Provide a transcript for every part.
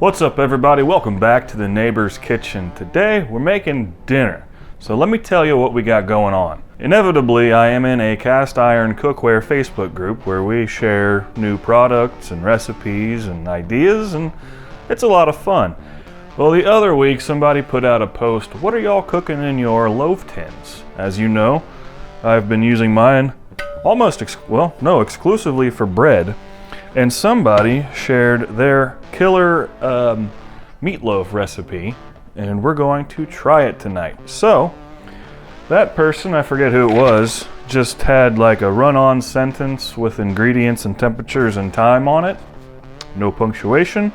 What's up everybody? Welcome back to the neighbor's kitchen. Today we're making dinner. So let me tell you what we got going on. Inevitably, I am in a cast iron cookware Facebook group where we share new products and recipes and ideas, and it's a lot of fun. Well, the other week somebody put out a post, what are y'all cooking in your loaf tins? As you know, I've been using mine exclusively for bread. And somebody shared their killer meatloaf recipe, and we're going to try it tonight. So, that person, I forget who it was, just had like a run-on sentence with ingredients and temperatures and time on it. No punctuation.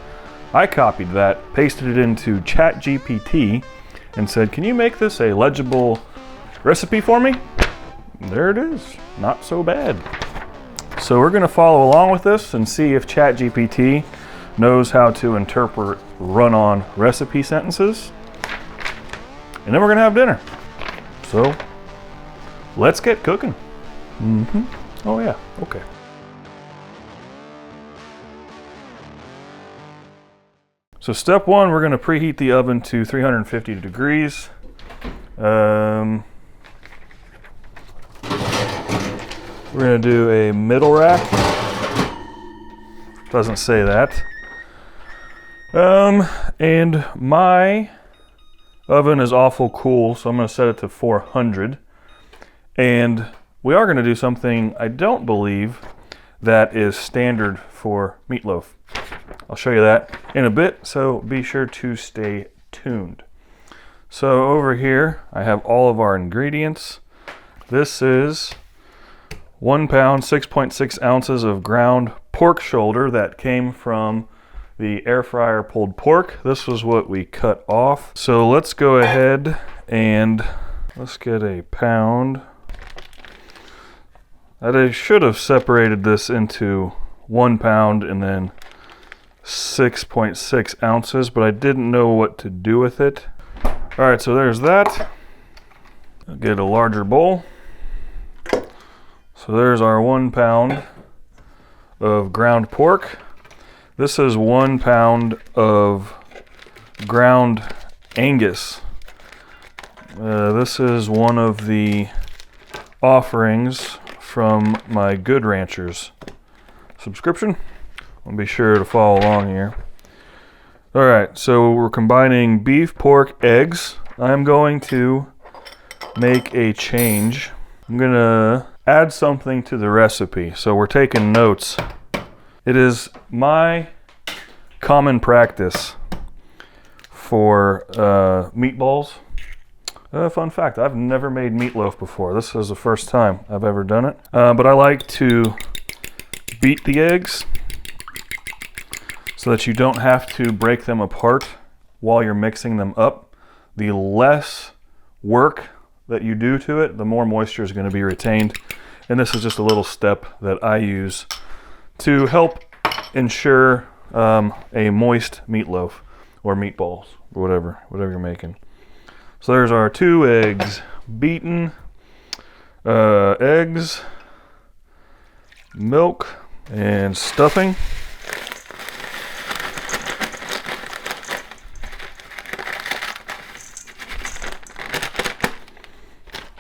I copied that, pasted it into ChatGPT, and said, can you make this a legible recipe for me? There it is. Not so bad. So we're going to follow along with this and see if ChatGPT knows how to interpret run-on recipe sentences. And then we're going to have dinner. So let's get cooking. Oh yeah, okay. So step one, we're going to preheat the oven to 350 degrees. We're going to do a middle rack. Doesn't say that. And my oven is awful cool, so I'm going to set it to 400. And we are going to do something I don't believe that is standard for meatloaf. I'll show you that in a bit, so be sure to stay tuned. So over here, I have all of our ingredients. This is 1 pound, 6.6 ounces of ground pork shoulder that came from the air fryer pulled pork. This was what we cut off. So let's go ahead and let's get a pound. I should have separated this into 1 pound and then 6.6 ounces, but I didn't know what to do with it. All right, so there's that. I'll get a larger bowl. So there's our 1 pound of ground pork. This is 1 pound of ground Angus. This is one of the offerings from my Good Ranchers subscription. I'll be sure to follow along here. All right, so we're combining beef, pork, eggs. I'm going to make a change. I'm gonna add something to the recipe, so we're taking notes. It is my common practice for meatballs. Fun fact, I've never made meatloaf before. This is the first time I've ever done it. But I like to beat the eggs so that you don't have to break them apart while you're mixing them up. The less work that you do to it, the more moisture is going to be retained. And this is just a little step that I use to help ensure a moist meatloaf or meatballs or whatever you're making. So there's our 2 eggs beaten, eggs, milk, and stuffing.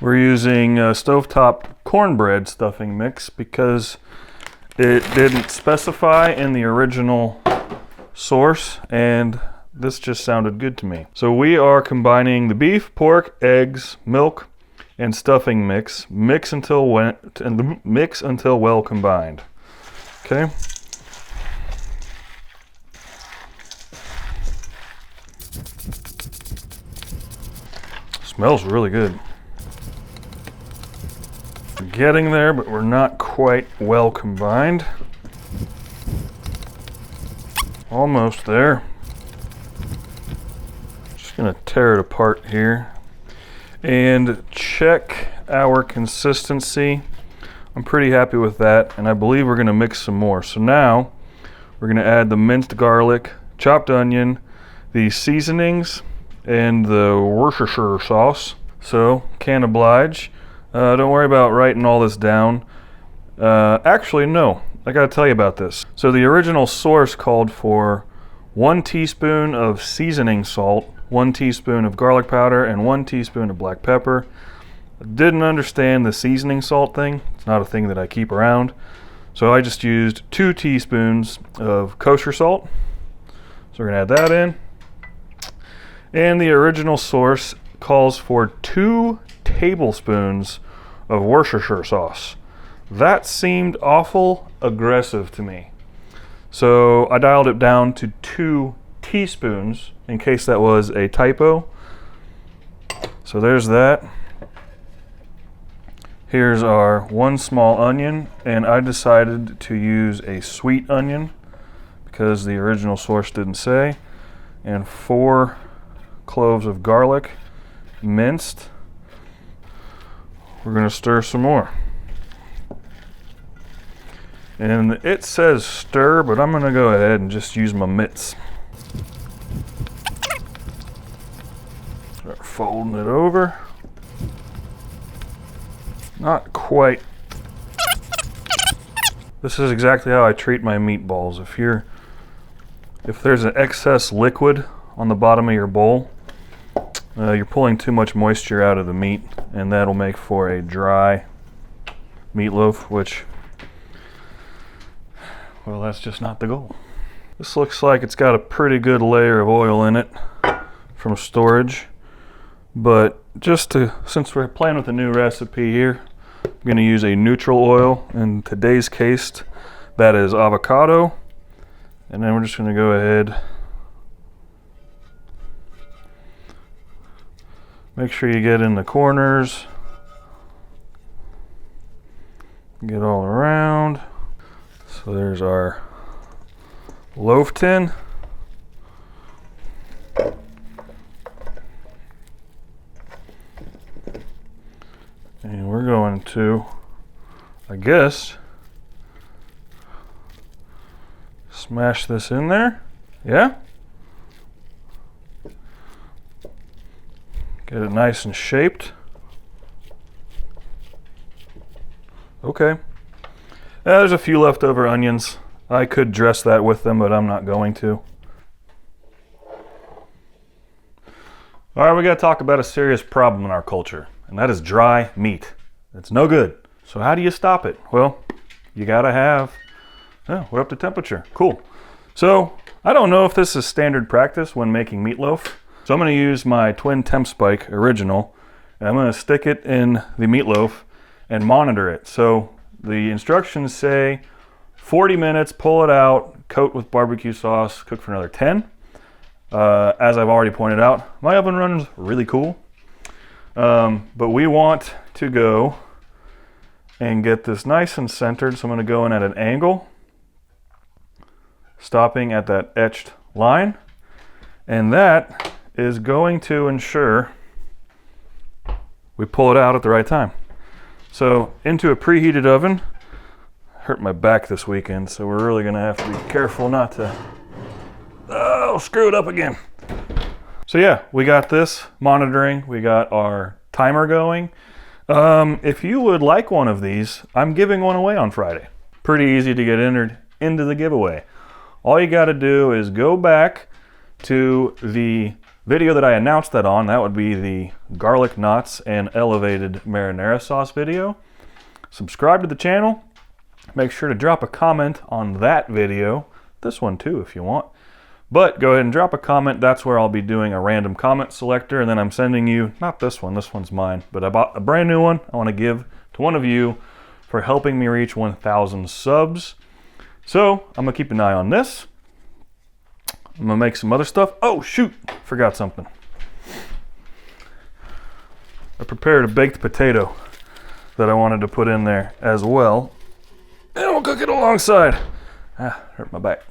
We're using stovetop cornbread stuffing mix because it didn't specify in the original source, and this just sounded good to me. So we are combining the beef, pork, eggs, milk, and stuffing mix. Mix until well combined. Okay. Smells really good. We're getting there, but we're not quite well combined. Almost there. Just gonna tear it apart here and check our consistency. I'm pretty happy with that, and I believe we're gonna mix some more. So now we're gonna add the minced garlic, chopped onion, the seasonings, and the Worcestershire sauce. So, can oblige. Don't worry about writing all this down. Actually, no. I gotta tell you about this. So the original source called for 1 teaspoon of seasoning salt, 1 teaspoon of garlic powder, and 1 teaspoon of black pepper. I didn't understand the seasoning salt thing. It's not a thing that I keep around. So I just used 2 teaspoons of kosher salt. So we're gonna add that in. And the original source calls for 2 tablespoons of Worcestershire sauce. That seemed awful aggressive to me. So I dialed it down to 2 teaspoons in case that was a typo. So there's that. Here's our 1 small onion, and I decided to use a sweet onion because the original source didn't say, and 4 cloves of garlic minced. We're gonna stir some more. And it says stir, but I'm gonna go ahead and just use my mitts. Start folding it over. Not quite. This is exactly how I treat my meatballs. If there's an excess liquid on the bottom of your bowl, you're pulling too much moisture out of the meat, and that'll make for a dry meatloaf, which, well, that's just not the goal. This looks like it's got a pretty good layer of oil in it from storage, but since we're playing with a new recipe here, I'm going to use a neutral oil. In today's case, that is avocado, and then we're just going to go ahead. Make sure you get in the corners, get all around. So there's our loaf tin. And we're going to, I guess, smash this in there. Yeah? Get it nice and shaped. Okay. There's a few leftover onions. I could dress that with them, but I'm not going to. All right, we gotta talk about a serious problem in our culture, and that is dry meat. It's no good. So how do you stop it? Well, you gotta have, we're up to temperature. Cool. So I don't know if this is standard practice when making meatloaf. So I'm gonna use my Twin TempSpike original, and I'm gonna stick it in the meatloaf and monitor it. So the instructions say 40 minutes, pull it out, coat with barbecue sauce, cook for another 10. As I've already pointed out, my oven runs really cool. But we want to go and get this nice and centered. So I'm gonna go in at an angle, stopping at that etched line. And that is going to ensure we pull it out at the right time. So into a preheated oven. Hurt my back this weekend, so we're really gonna have to be careful not to, screw it up again. So yeah, we got this monitoring, we got our timer going. If you would like one of these, I'm giving one away on Friday. Pretty easy to get entered into the giveaway. All you gotta do is go back to the video that I announced that on. That would be the garlic knots and elevated marinara sauce video. Subscribe to the channel. Make sure to drop a comment on that video. This one too, if you want. But go ahead and drop a comment. That's where I'll be doing a random comment selector. And then I'm sending you, not this one's mine, but I bought a brand new one I want to give to one of you for helping me reach 1,000 subs. So I'm gonna keep an eye on this. I'm gonna make some other stuff. Oh shoot, forgot something. I prepared a baked potato that I wanted to put in there as well. And we'll cook it alongside. Hurt my back.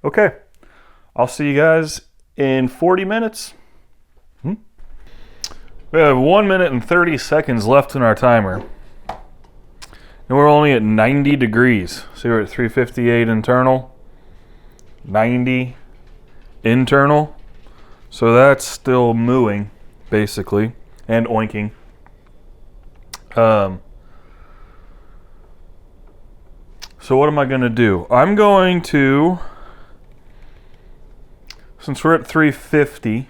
Okay, I'll see you guys in 40 minutes. We have 1 minute and 30 seconds left in our timer. And we're only at 90 degrees. See, we're at 358 internal, 90 internal. So that's still mooing, basically, and oinking. So what am I going to do? I'm going to since we're at 350,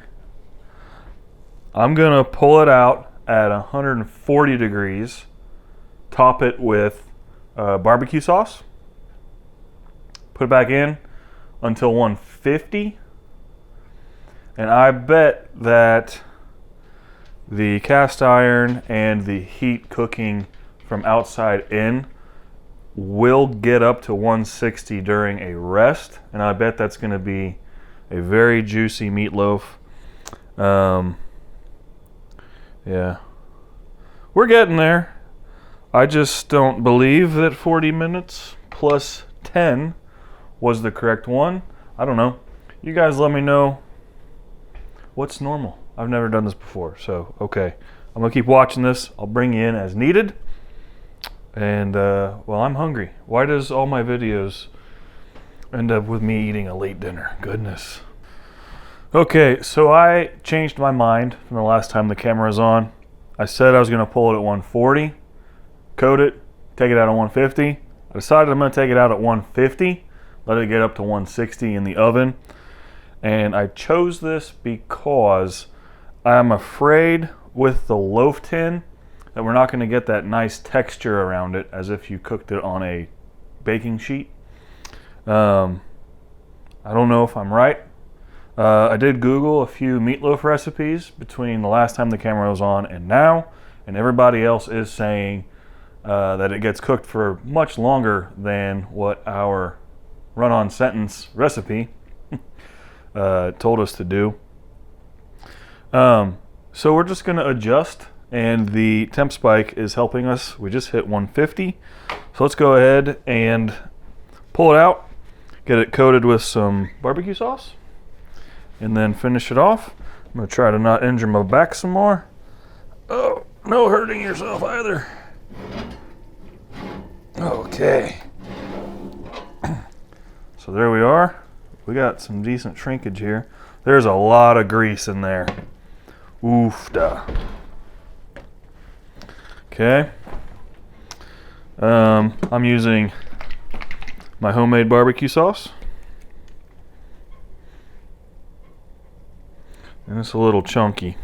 I'm gonna pull it out at 140 degrees, top it with barbecue sauce, put it back in until 150, and I bet that the cast iron and the heat cooking from outside in will get up to 160 during a rest, and I bet that's going to be a very juicy meatloaf. Yeah, we're getting there. I just don't believe that 40 minutes plus 10 was the correct one. I don't know. You guys let me know what's normal. I've never done this before, so okay. I'm gonna keep watching this. I'll bring you in as needed. And well, I'm hungry. Why does all my videos end up with me eating a late dinner? Goodness. Okay, so I changed my mind from the last time the camera was on. I said I was gonna pull it at 140, coat it, take it out at 150. I decided I'm gonna take it out at 150, let it get up to 160 in the oven. And I chose this because I'm afraid with the loaf tin that we're not going to get that nice texture around it as if you cooked it on a baking sheet. I don't know if I'm right. I did Google a few meatloaf recipes between the last time the camera was on and now, and everybody else is saying that it gets cooked for much longer than what our run-on sentence recipe told us to do. So we're just going to adjust, and the TempSpike is helping us. We just hit 150. So let's go ahead and pull it out, get it coated with some barbecue sauce, and then finish it off. I'm going to try to not injure my back some more. Oh, no hurting yourself either. Okay. So there we are. We got some decent shrinkage here. There's a lot of grease in there. Oof-da. Okay. I'm using my homemade barbecue sauce. And it's a little chunky.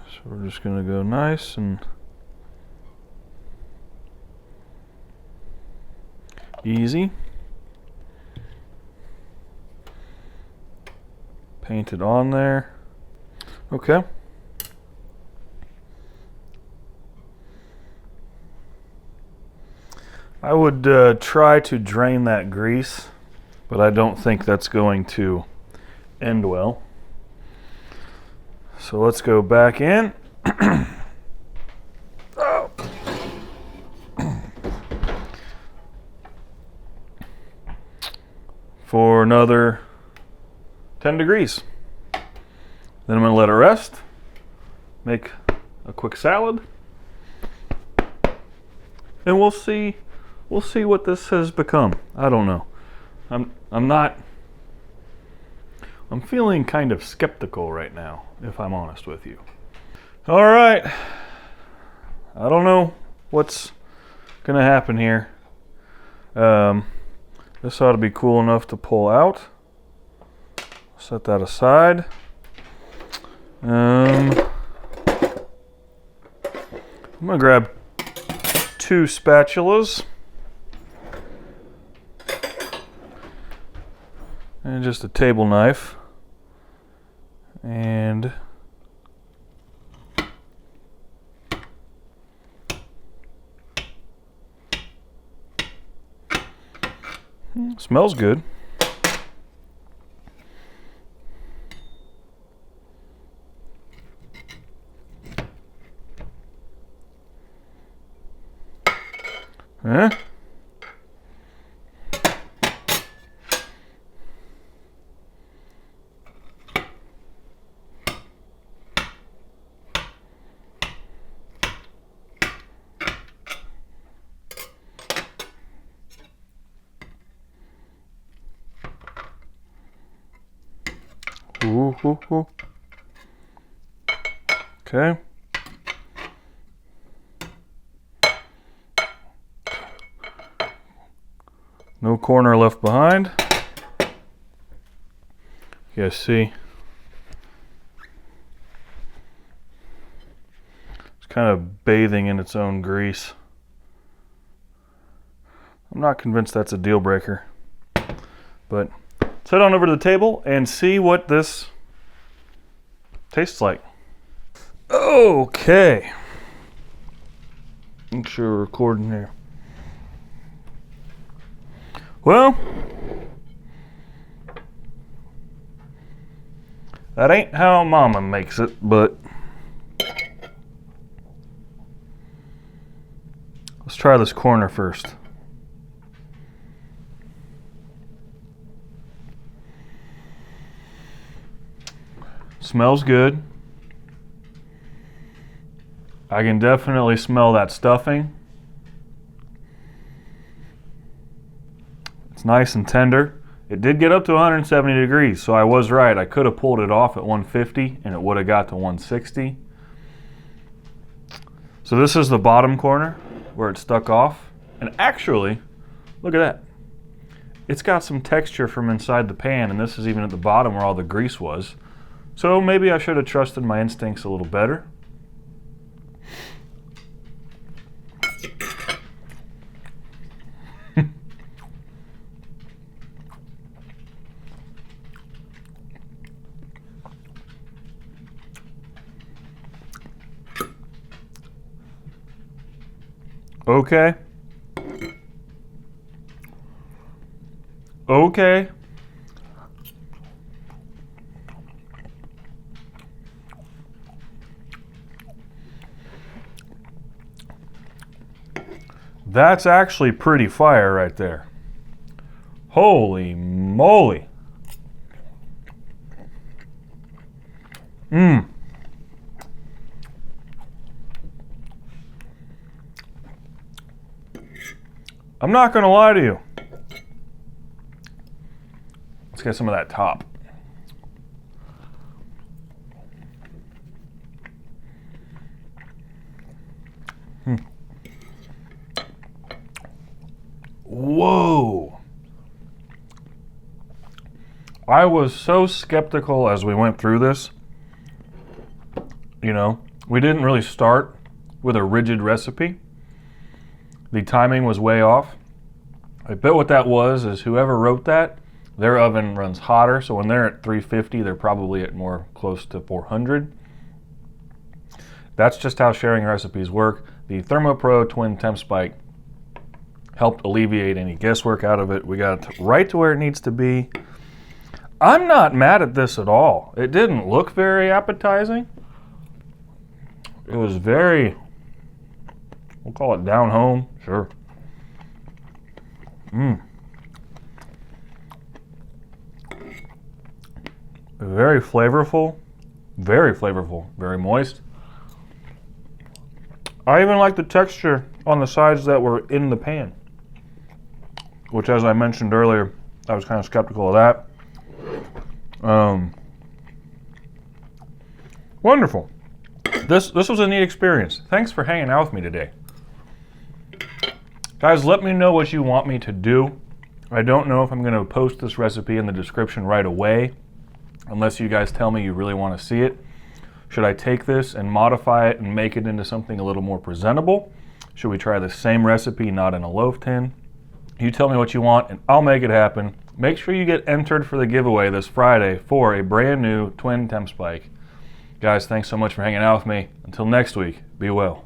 So we're just going to go nice and easy. Paint it on there. Okay. I would try to drain that grease, but I don't think that's going to end well. So let's go back in. Oh. For another 10 degrees. Then I'm going to let it rest, make a quick salad, and we'll see what this has become. I don't know. I'm feeling kind of skeptical right now, if I'm honest with you. All right. I don't know what's going to happen here. This ought to be cool enough to pull out. Set that aside. I'm going to grab 2 spatulas and just a table knife, and smells good. Huh? Ooh, ooh, ooh. Okay. No corner left behind. You guys see? It's kind of bathing in its own grease. I'm not convinced that's a deal breaker. But let's head on over to the table and see what this tastes like. Okay. Make sure we're recording here. Well, that ain't how Mama makes it, but let's try this corner first. Smells good. I can definitely smell that stuffing. It's nice and tender. It did get up to 170 degrees, so I was right. I could have pulled it off at 150 and it would have got to 160. So this is the bottom corner where it stuck off. And actually, look at that. It's got some texture from inside the pan, and this is even at the bottom where all the grease was. So maybe I should have trusted my instincts a little better. Okay. Okay. That's actually pretty fire right there. Holy moly. I'm not gonna lie to you. Let's get some of that top. Whoa. I was so skeptical as we went through this. You know, we didn't really start with a rigid recipe. The timing was way off. I bet what that was is whoever wrote that, their oven runs hotter, so when they're at 350, they're probably at more close to 400. That's just how sharing recipes work. The ThermoPro Twin TempSpike helped alleviate any guesswork out of it. We got it right to where it needs to be. I'm not mad at this at all. It didn't look very appetizing. It was very, we'll call it down home, sure. Very flavorful, very moist. I even like the texture on the sides that were in the pan, which, as I mentioned earlier, I was kind of skeptical of that. Wonderful. This was a neat experience. Thanks for hanging out with me today. Guys, let me know what you want me to do. I don't know if I'm going to post this recipe in the description right away, unless you guys tell me you really want to see it. Should I take this and modify it and make it into something a little more presentable? Should we try the same recipe, not in a loaf tin? You tell me what you want and I'll make it happen. Make sure you get entered for the giveaway this Friday for a brand new Twin TempSpike. Guys, thanks so much for hanging out with me. Until next week, be well.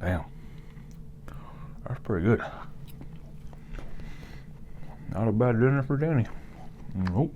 Damn. That's pretty good. Not a bad dinner for Danny. Nope.